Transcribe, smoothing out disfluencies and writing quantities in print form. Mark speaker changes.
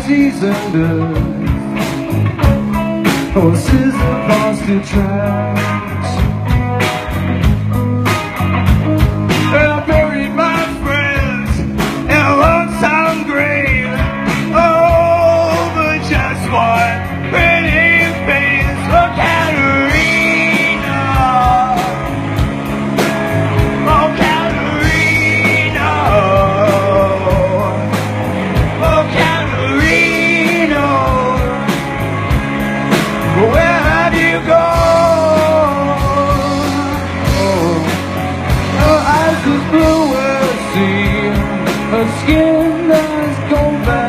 Speaker 1: seas under horses and monster tracks. And I buried my friends in a lonesome grave. Oh, but just one pretty face for Katerina. Oh, Katerina. Oh, Katerina. Where do you go? Her eyes as blue as sea, her skin as gold.